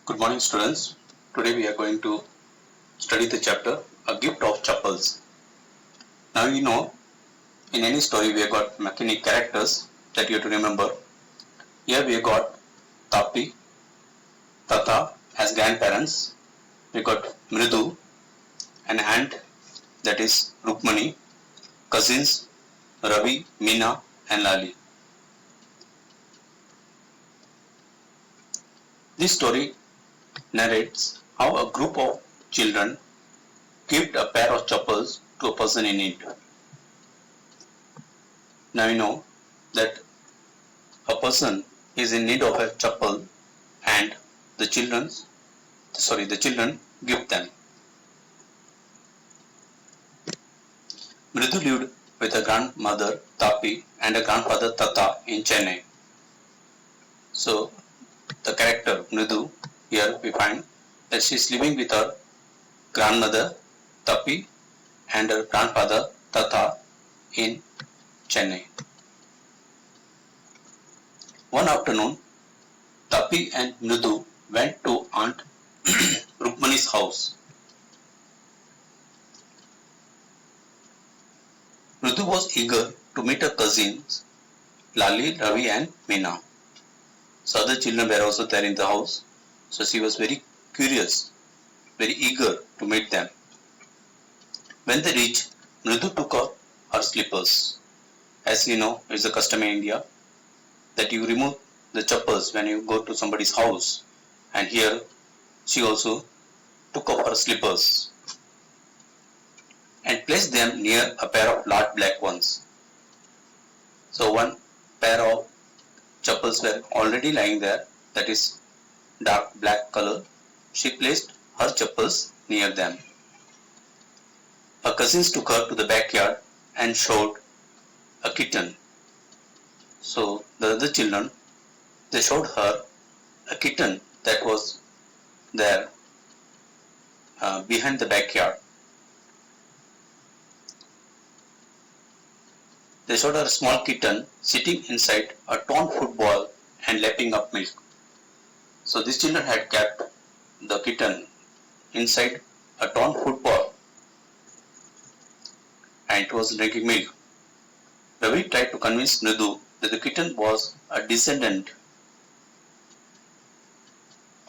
Good morning, students. Today we are going to study the chapter A Gift of Chappals. Now you know, in any story we have got many characters that you have to remember. Here we have got Tapi, Tata as grandparents. We got Mridu, an aunt, that is Rukmani, cousins Ravi, Meena and Lali. This story narrates how a group of children gift a pair of chappals to a person in need. Now you know that a person is in need of a chappal and the children give them. Mridu lived with a grandmother Tapi and a grandfather Tata in Chennai. So the character Mridu, here we find that she is living with her grandmother Tapi and her grandfather Tata in Chennai. One afternoon, Tapi and Mridu went to Aunt Rukmani's house. Mridu was eager to meet her cousins Lali, Ravi and Meena. So other children were also there in the house. So she was very curious, very eager to meet them. When they reached, Mridu took off her slippers. As you know, it's a custom in India that you remove the chappals when you go to somebody's house. And here she also took off her slippers and placed them near a pair of large black ones. So one pair of chappals were already lying there, that is dark black color. She placed her chappals near them. Her cousins took her to the backyard and showed a kitten. So the other children, they showed her a kitten that was there behind the backyard. They showed her a small kitten sitting inside a torn football and lapping up milk. So these children had kept the kitten inside a torn football and it was drinking milk. Ravi tried to convince Mridu that the kitten was a descendant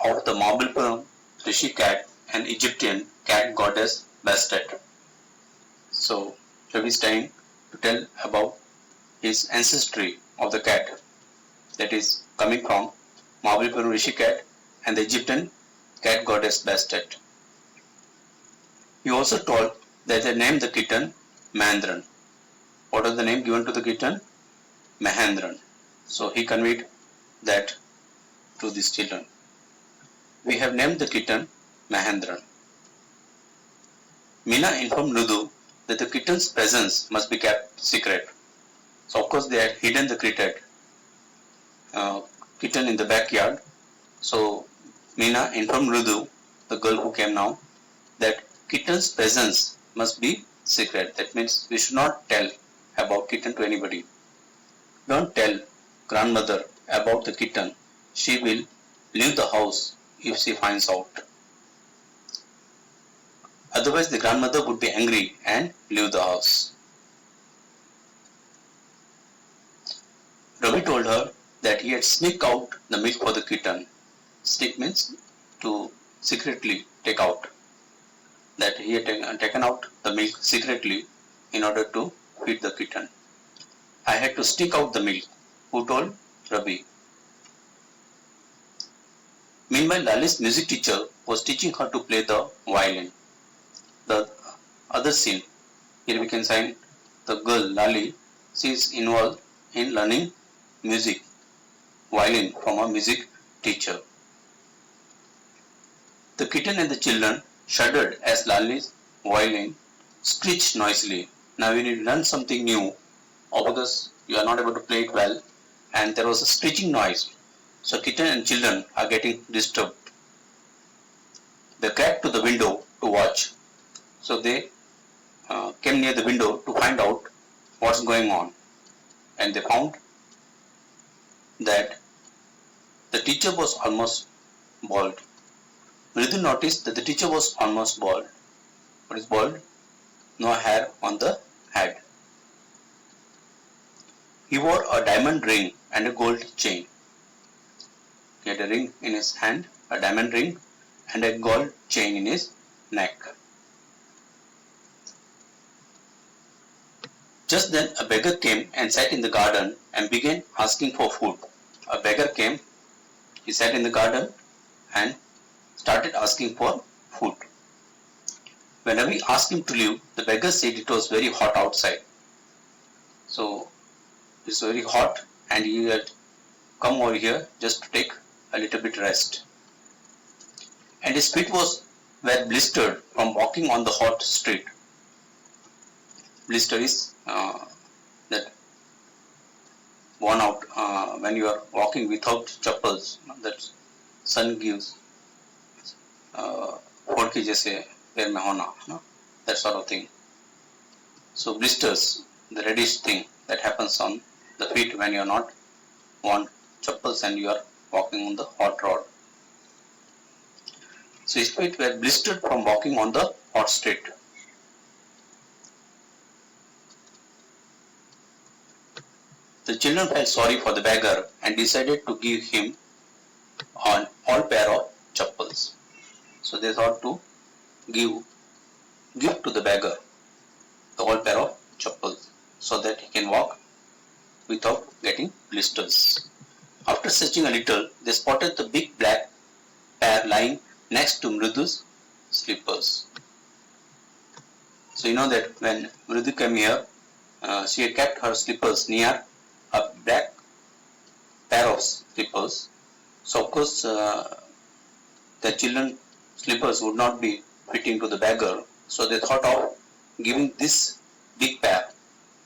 of the Mahabalipuram Rishi cat, an Egyptian cat goddess Bastet. So Ravi is trying to tell about his ancestry of the cat, that is coming from Mahabalipuram Rishi cat and the Egyptian cat goddess Bastet. He also told that they named the kitten Mahendran. What was the name given to the kitten? Mahendran. So he conveyed that to these children. We have named the kitten Mahendran. Meena informed Mridu that the kitten's presence must be kept secret. So of course they had hidden the kitten in the backyard. So Meena informed Mridu, the girl who came now, that kitten's presence must be secret. That means we should not tell about kitten to anybody. Don't tell grandmother about the kitten. She will leave the house if she finds out. Otherwise the grandmother would be angry and leave the house. Ravi told her that he had sneaked out the milk for the kitten. Sneak means to secretly take out. That he had taken out the milk secretly in order to feed the kitten. I had to sneak out the milk. Who told? Ravi. Meanwhile, Lali's music teacher was teaching her to play the violin. The other scene, here we can find the girl Lali, she is involved in learning music, violin from a music teacher. The kitten and the children shuddered as Lali's violin screeched noisily. Now we need to learn something new, or because you are not able to play it well, and there was a screeching noise. So kitten and children are getting disturbed. They crept to the window to watch. So they came near the window to find out what's going on. And they found that the teacher was almost bald. Mridu noticed that the teacher was almost bald. What is bald? No hair on the head. He wore a diamond ring and a gold chain. He had a ring in his hand, a diamond ring, and a gold chain in his neck. Just then a beggar came and sat in the garden and began asking for food. A beggar came, he sat in the garden and started asking for food. When Ravi asked him to leave, the beggar said it was very hot outside. So it's very hot and he had come over here just to take a little bit rest. And his feet were blistered from walking on the hot street. Blister is that worn out when you are walking without chappals, that sun gives फोड़ के जैसे पैर में होना, that sort of thing. So blisters, the reddish thing that happens on the feet when you are not worn chappals and you are walking on the hot road. So his feet were blistered from walking on the hot street. The children felt sorry for the beggar and decided to give him an all pair of chappals. So they thought to give to the beggar the whole pair of chappals so that he can walk without getting blisters. After searching a little, they spotted the big black pair lying next to Mridu's slippers. So you know that when Mridu came here, she had kept her slippers near a black pair of slippers. So of course the children slippers would not be fitting to the beggar. So they thought of giving this big pair,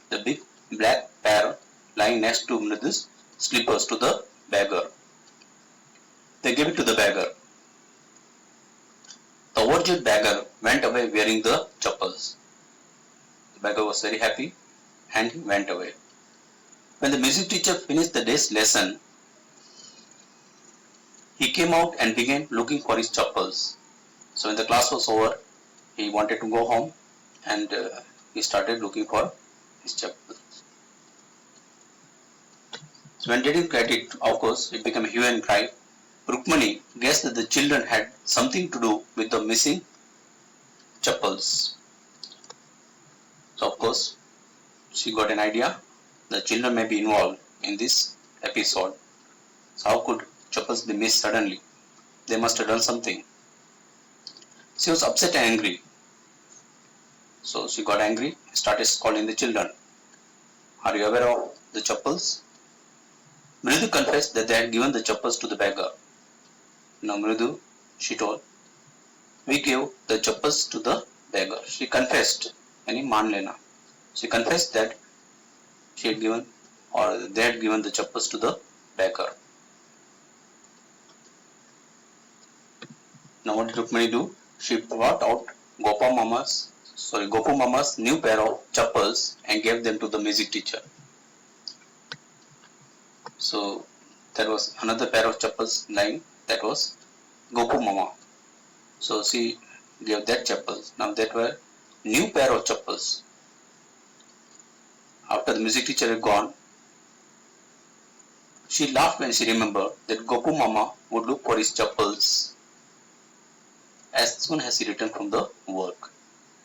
the big black pair lying next to Mridu's slippers to the beggar. They gave it to the beggar. The overjoyed beggar went away wearing the chappals. The beggar was very happy and he went away. When the music teacher finished the day's lesson, he came out and began looking for his chappals. So when the class was over, he wanted to go home and he started looking for his chappals. So when he didn't get it, of course, it became a hue and cry. Rukmani guessed that the children had something to do with the missing chappals. So of course, she got an idea. The children may be involved in this episode. So how could chappals be missed suddenly? They must have done something. She was upset and angry. So she got angry and started scolding the children. Are you aware of the chappals? Mridu confessed that they had given the chappals to the beggar. Now Mridu, she told, we gave the chappals to the beggar. She confessed, yani maan lena. She confessed that she had given or they had given the chappals to the beggar. Now what did Rukmani do? She brought out Gopu Mama's new pair of chappals and gave them to the music teacher. So there was another pair of chappals lying, that was Gopu Mama. So she gave that chappals. Now that were new pair of chappals. After the music teacher had gone, she laughed when she remembered that Gopu Mama would look for his chappals as soon as he returned from the work.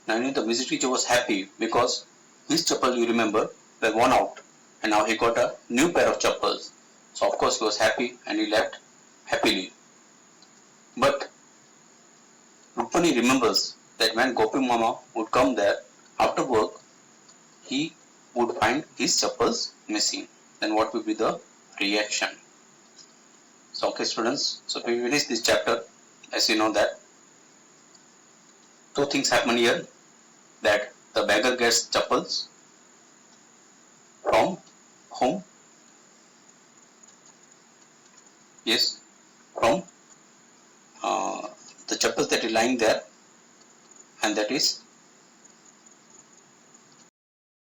Now the music teacher was happy because his chappals, you remember, were worn out and now he got a new pair of chappals. So of course he was happy and he left happily. But Rukmani remembers that when Gopi Mama would come there after work, he would find his chappals missing. Then what would be the reaction? So okay students, so we finish this chapter. As you know that two things happen here, that the beggar gets chappals from whom? Yes, from the chappals that is lying there, and that is